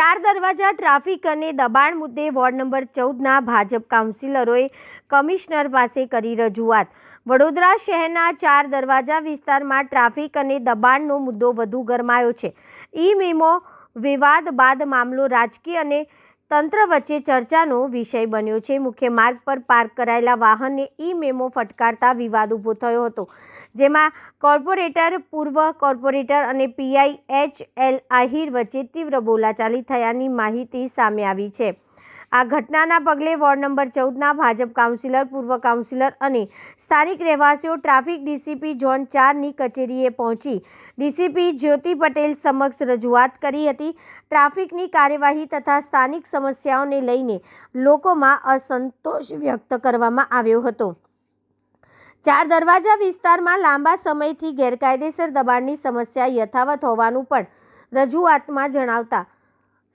ચાર દરવાજા ટ્રાફિક અને દબાણ મુદ્દે વોર્ડ નંબર 14ના ભાજપ કાઉન્સિલરોએ કમિશનર પાસે કરી રજૂઆત। વડોદરા શહેરના ચાર દરવાજા વિસ્તારમાં ટ્રાફિક અને દબાણનો મુદ્દો વધુ ગરમાયો છે। ઈ મેમો વિવાદ બાદ મામલો રાજકીય અને તંત્ર વચ્ચે ચર્ચાનો વિષય બન્યો છે। મુખ્ય માર્ગ પર પાર્ક કરાયેલા વાહનને ઈ મેમો ફટકારતા વિવાદ ઊભો થયો હતો, જેમાં કોર્પોરેટર, પૂર્વ કોર્પોરેટર અને પીઆઈ એચ.એલ. આહિર વચ્ચે તીવ્ર બોલાચાલી થયાની માહિતી સામે આવી છે। આ ઘટનાના પગલે વોર્ડ નંબર 14ના ભાજપ કાઉન્સિલર, પૂર્વ કાઉન્સિલર અને સ્થાનિક રહેવાસીઓ ટ્રાફિક ડીસીપી ઝોન 4ની કચેરીએ પહોંચી ડીસીપી જ્યોતિ પટેલ સમક્ષ રજૂઆત કરી હતી। ટ્રાફિકની કાર્યવાહી તથા સ્થાનિક સમસ્યાઓને લઈને લોકોમાં અસંતોષ વ્યક્ત કરવામાં આવ્યો હતો। ચાર દરવાજા વિસ્તારમાં લાંબા સમયથી ગેરકાયદેસર દબાણની સમસ્યા યથાવત હોવાનું પણ રજૂઆતમાં જણાવતા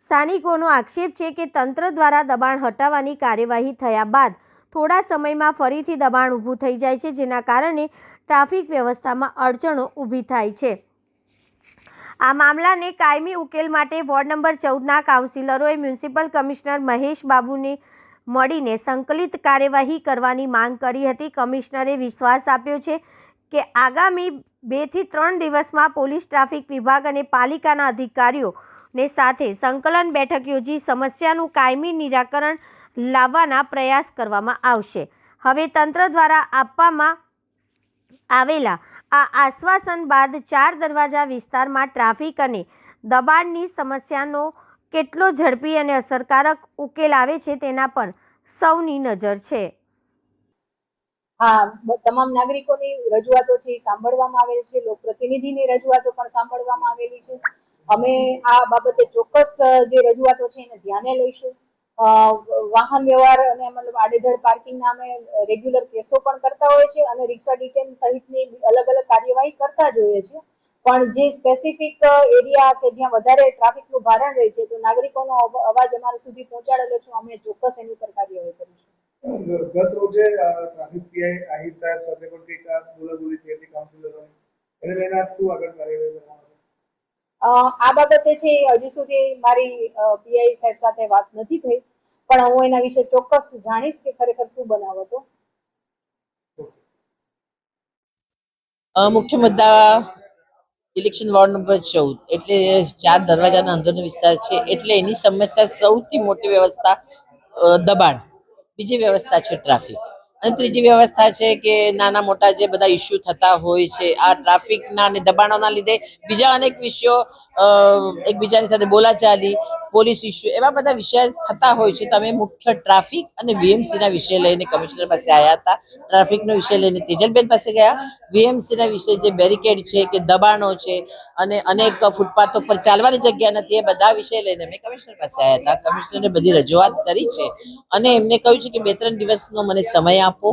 સ્થાનિકોનો આક્ષેપ છે કે તંત્ર દ્વારા દબાણ હટાવવાની કાર્યવાહી થયા બાદ થોડા સમયમાં ફરીથી દબાણ ઊભું થઈ જાય છે, જેના કારણે ટ્રાફિક વ્યવસ્થામાં અડચણો ઊભી થાય છે। આ મામલાને કાયમી ઉકેલ માટે વોર્ડ નંબર 14ના કાઉન્સિલરોએ મ્યુનિસિપલ કમિશનર મહેશ બાબુને મળીને સંકલિત કાર્યવાહી કરવાની માંગ કરી હતી। કમિશનરે વિશ્વાસ આપ્યો છે કે આગામી 2 થી 3 દિવસમાં પોલીસ, ટ્રાફિક વિભાગ અને પાલિકાના અધિકારીઓને સાથે સંકલન બેઠક યોજી સમસ્યાનું કાયમી નિરાકરણ લાવવાના પ્રયાસ કરવામાં આવશે। હવે તંત્ર દ્વારા આપવામાં આવેલા આ આશ્વાસન બાદ ચાર દરવાજા વિસ્તારમાં ટ્રાફિક અને દબાણની સમસ્યાનો કેટલો ઝડપી અને અસરકારક ઉકેલ આવે છે તેના પર સૌની નજર છે। હા, તમામ નાગરિકોની રજૂઆતો છે એ સાંભળવામાં આવેલ છે, લોકપ્રતિનિધિની રજૂઆતો પણ સાંભળવામાં આવેલી છે। અમે આ બાબતે ચોક્કસ જે રજૂઆતો છે એને ધ્યાને લઈશું। વાહન વ્યવહાર અને મતલબ આડેધડ પાર્કિંગના અમે રેગ્યુલર કેસો પણ કરતા હોય છે અને રિક્ષા ડિટેન સહિતની અલગ અલગ કાર્યવાહી કરતા જ હોઈએ છીએ, પણ જે સ્પેસિફિક એરિયા કે જ્યાં વધારે ટ્રાફિકનું ભારણ રહે છે તો નાગરિકોનો અવાજ અમારા સુધી પહોંચાડેલો છે, અમે ચોક્કસ એની ઉપર કાર્યવાહી કરીશું। ગત રોજે ટ્રાફિક પીઆઈ આહિર સાહેબ સાથે પણ કંઈક બોલાબોલી થઈ હતી કાઉન્સિલરોની, એને લઈને શું આગળ કાર્યવાહી કરવામાં આ બાબતે છે હજી સુધી મારી પીઆઈ સાહેબ સાથે વાત નથી થઈ, પણ હું એના વિશે ચોક્કસ જાણીશ કે ખરેખર શું બનાવ હતો। મુખ્ય મુદ્દા ઇલેક્શન વોર્ડ નંબર 14 એટલે ચાર દરવાજાના અંદરનો વિસ્તાર છે, એટલે એની સમસ્યા સૌથી મોટી વ્યવસ્થા દબાણ, બીજી વ્યવસ્થા છે ટ્રાફિક અને ત્રીજી વ્યવસ્થા છે કે નાના મોટા જે બધા ઇસ્યુ થતા હોય છે આ ટ્રાફિકના અને દબાણોના લીધે બીજા અનેક વિષયો એકબીજાની સાથે બોલાચાલી, પોલીસ ઇસ્યુ, એવા બધા વિષય થતા હોય છે। તમે મુખ્ય ટ્રાફિક અને વીએમસીના વિષય લઈને કમિશનર પાસે આવ્યા હતા, ટ્રાફિકનો વિષય લઈને તેજલબેન પાસે ગયા, વીએમસીના વિષય જે બેરિકેડ છે કે દબાણો છે અને અનેક ફૂટપાથો પર ચાલવાની જગ્યા નથી, એ બધા વિષય લઈને અમે કમિશનર પાસે આવ્યા હતા। કમિશનરે બધી રજૂઆત કરી છે અને એમને કહ્યું છે કે 2-3 દિવસનો મને સમય આપો।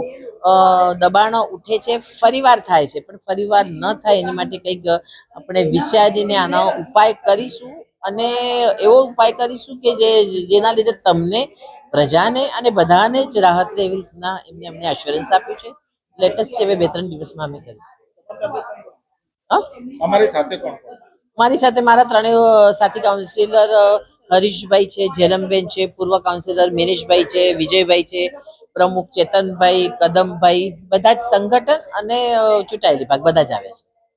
દબાણો ઉઠે છે, ફરીવાર થાય છે, પણ ફરીવાર ન થાય એની માટે કંઈક આપણે વિચારીને આનો ઉપાય કરીશું અને એવો ઉપાય કરીશું કે જેના લીધે તમને, પ્રજાને અને બધાને જ રાહત રહે, એવી રીતના એમને અમને એશ્યોરન્સ આપ્યું છે। લેટેસ્ટ છે, 2-3 દિવસમાં અમે કરીશું। મારી સાથે મારા 3 સાથી કાઉન્સિલર હરીશભાઈ છે, જેલમબેન છે, પૂર્વ કાઉન્સિલર મિનેશભાઈ છે, વિજયભાઈ છે, પ્રમુખ ચેતનભાઈ, કદમભાઈ, બધા જ સંગઠન અને ચૂંટાયેલી ભાગ બધા જ આવે છે।